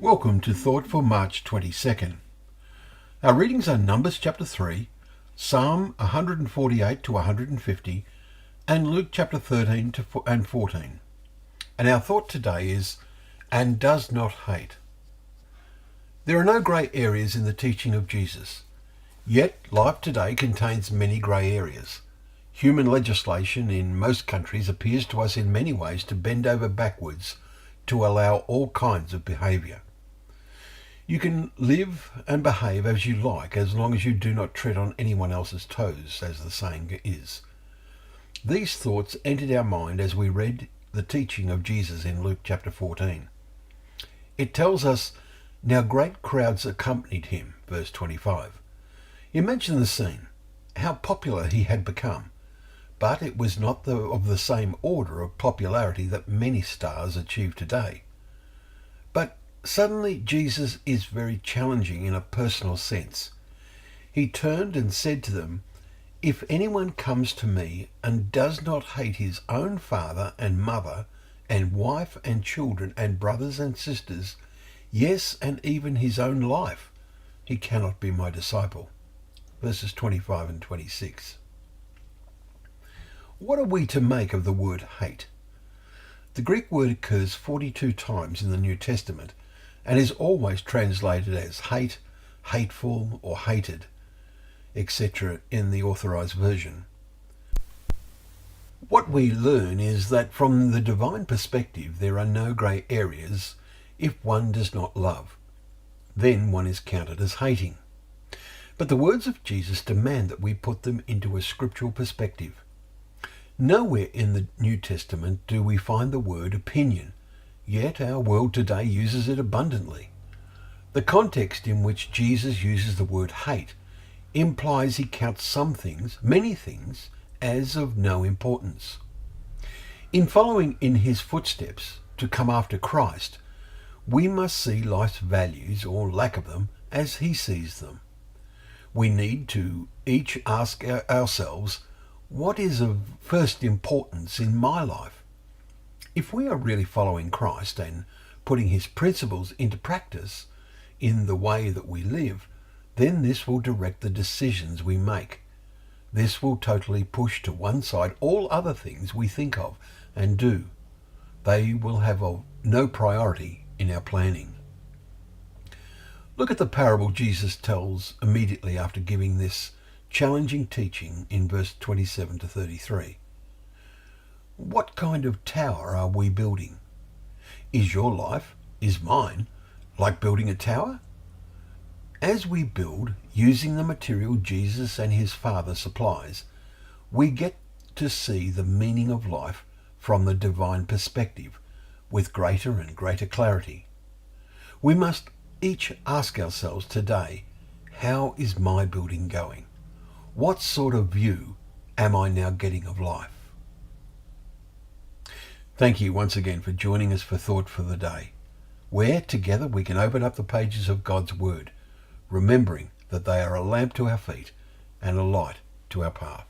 Welcome to Thought for March 22nd. Our readings are Numbers chapter 3, Psalm 148 to 150, and Luke chapter 13 and 14. And our thought today is, and does not hate. There are no grey areas in the teaching of Jesus. Yet life today contains many grey areas. Human legislation in most countries appears to us in many ways to bend over backwards to allow all kinds of behaviour. You can live and behave as you like as long as you do not tread on anyone else's toes, as the saying is. These thoughts entered our mind as we read the teaching of Jesus in Luke chapter 14. It tells us, "Now great crowds accompanied him," verse 25. Imagine the scene, how popular he had become, but it was not of the same order of popularity that many stars achieve today. But suddenly Jesus is very challenging in a personal sense. He turned and said to them, "If anyone comes to me and does not hate his own father and mother and wife and children and brothers and sisters, yes, and even his own life, he cannot be my disciple." Verses 25 and 26. What are we to make of the word hate? The Greek word occurs 42 times in the New Testament and is always translated as hate, hateful, or hated, etc. in the Authorized Version. What we learn is that from the divine perspective there are no grey areas if one does not love. Then one is counted as hating. But the words of Jesus demand that we put them into a scriptural perspective. Nowhere in the New Testament do we find the word opinion, yet our world today uses it abundantly. The context in which Jesus uses the word hate implies he counts some things, many things, as of no importance. In following in his footsteps to come after Christ, we must see life's values, or lack of them, as he sees them. We need to each ask ourselves, what is of first importance in my life? If we are really following Christ and putting his principles into practice in the way that we live, then this will direct the decisions we make. This will totally push to one side all other things we think of and do. They will have no priority in our planning. Look at the parable Jesus tells immediately after giving this challenging teaching in verse 27 to 33. What kind of tower are we building? Is your life, is mine, like building a tower? As we build using the material Jesus and his Father supplies, we get to see the meaning of life from the divine perspective with greater and greater clarity. We must each ask ourselves today, how is my building going? What sort of view am I now getting of life? Thank you once again for joining us for Thought for the Day, where together we can open up the pages of God's Word, remembering that they are a lamp to our feet and a light to our path.